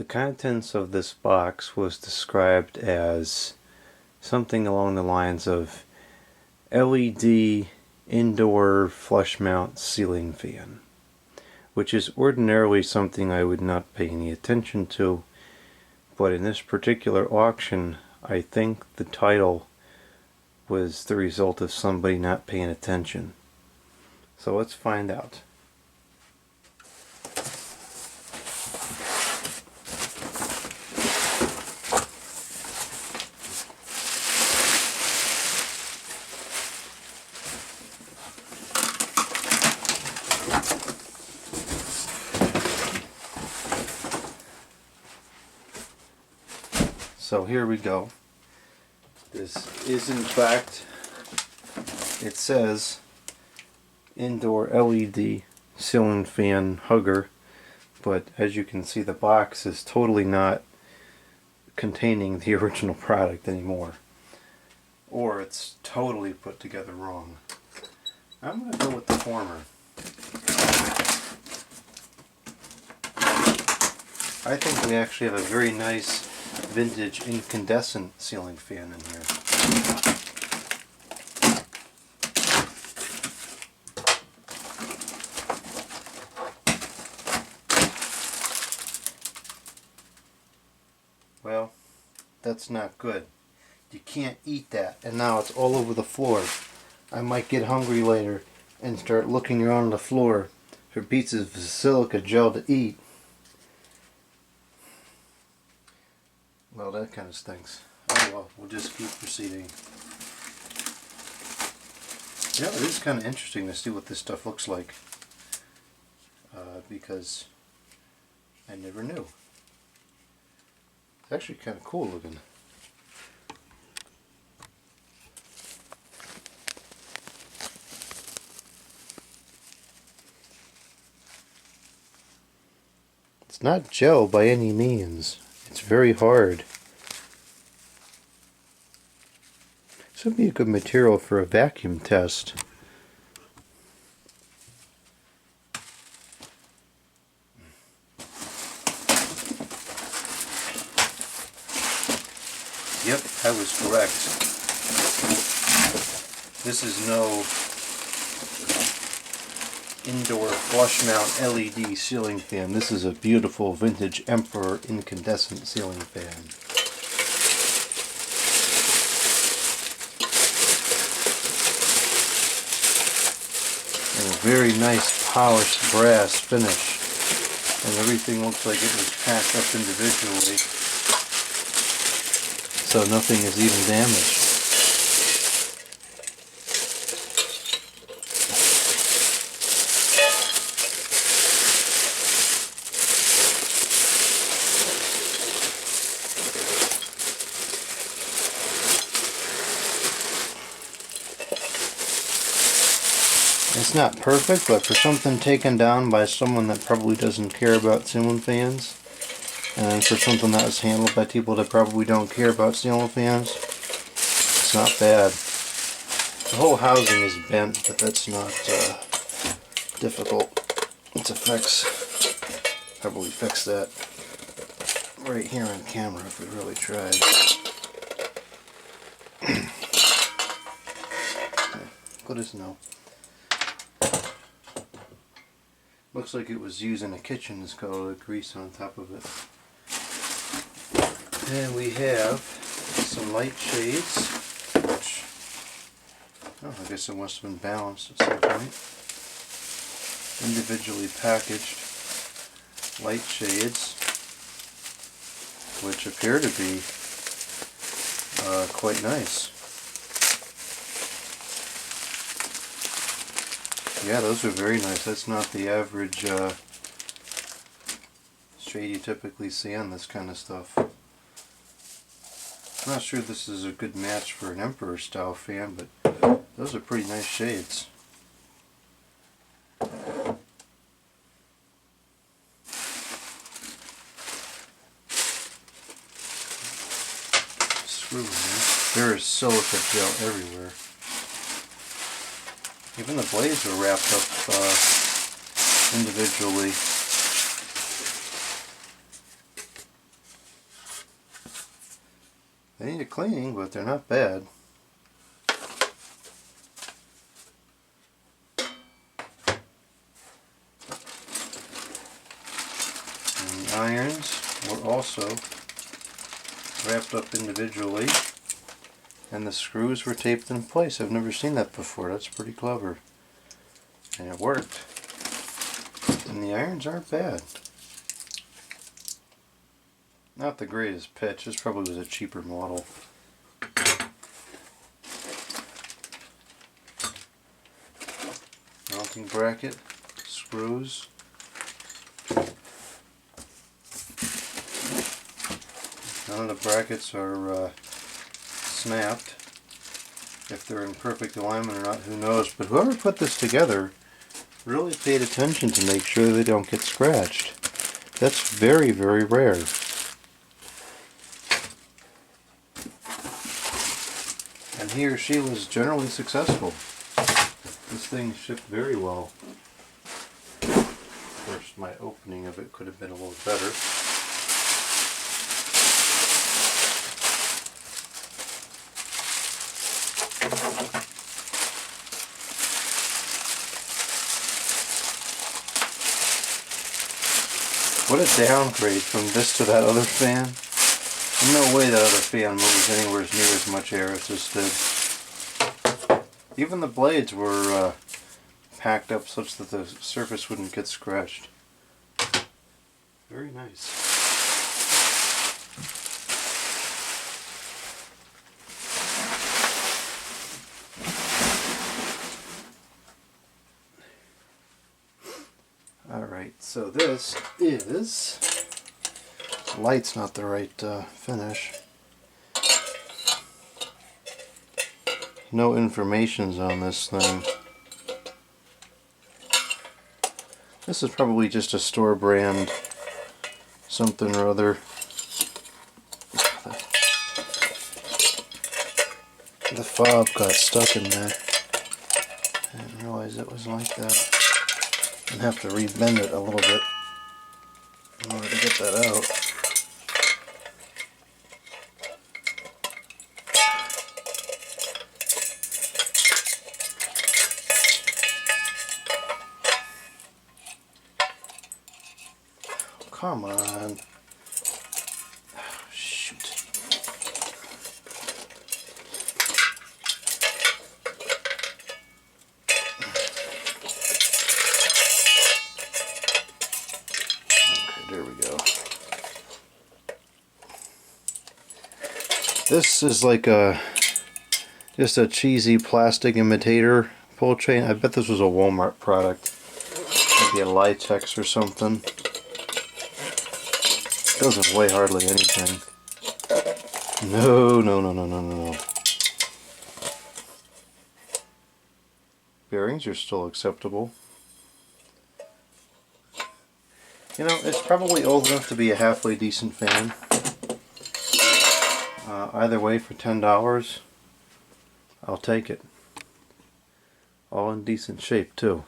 The contents of this box was described as something along the lines of LED indoor flush mount ceiling fan, which is ordinarily something I would not pay any attention to, but in this particular auction I think the title was the result of somebody not paying attention. So let's find out. So here we go. This is in fact, it says indoor LED ceiling fan hugger, but as you can see the box is totally not containing the original product anymore. Or it's totally put together wrong. I'm going to go with the former. I think we actually have a very nice vintage incandescent ceiling fan in here. Well, that's not good. You can't eat that, and now it's all over the floor. I might get hungry later and start looking around the floor for pieces of silica gel to eat. Well, that kind of stinks. Oh well, we'll just keep proceeding. Yeah, it is kind of interesting to see what this stuff looks like. Because I never knew. It's actually kind of cool looking. It's not gel by any means. It's very hard. This would be a good material for a vacuum test. Yep, I was correct. This is no indoor flush mount LED ceiling fan. This is a beautiful vintage Emperor incandescent ceiling fan. And a very nice polished brass finish. And everything looks like it was packed up individually, so nothing is even damaged. It's not perfect, but for something taken down by someone that probably doesn't care about ceiling fans, and for something that was handled by people that probably don't care about ceiling fans, it's not bad. The whole housing is bent, but that's not difficult to fix. Probably fix that right here on camera if we really tried. Good as no. Looks like it was used in a kitchen. It's got all the grease on top of it. And we have some light shades, which, oh, I guess it must have been balanced at some point. Individually packaged light shades, which appear to be quite nice. Yeah, those are very nice. That's not the average shade you typically see on this kind of stuff. I'm not sure this is a good match for an Emperor style fan, but those are pretty nice shades. Screw in there. There is silica gel everywhere. Even the blades are wrapped up individually. They need a cleaning, but they're not bad. And the irons were also wrapped up individually, and the screws were taped in place. I've never seen that before. That's pretty clever. And it worked. And the irons aren't bad. Not the greatest pitch. This probably was a cheaper model. Mounting bracket, screws. None of the brackets are snapped. If they're in perfect alignment or not, who knows. But whoever put this together really paid attention to make sure they don't get scratched. That's very, very rare. And he or she was generally successful. This thing shipped very well. Of course, my opening of it could have been a little better. What a downgrade from this to that other fan. No way that other fan moves anywhere near as much air as this did. Even the blades were packed up such that the surface wouldn't get scratched. Very nice. Alright, so this is... light's not the right finish. No information's on this thing. This is probably just a store brand something or other. The fob got stuck in there. I didn't realize it was like that. I'm gonna have to rebend it a little bit in order to get that out. Come on. Oh, shoot. Okay, there we go. This is like just a cheesy plastic imitator pull chain. I bet this was a Walmart product. Maybe a Litex or something. Doesn't weigh hardly anything. No, no, no, no, no, no. Bearings are still acceptable. You know, it's probably old enough to be a halfway decent fan. Either way, for $10, I'll take it. All in decent shape, too.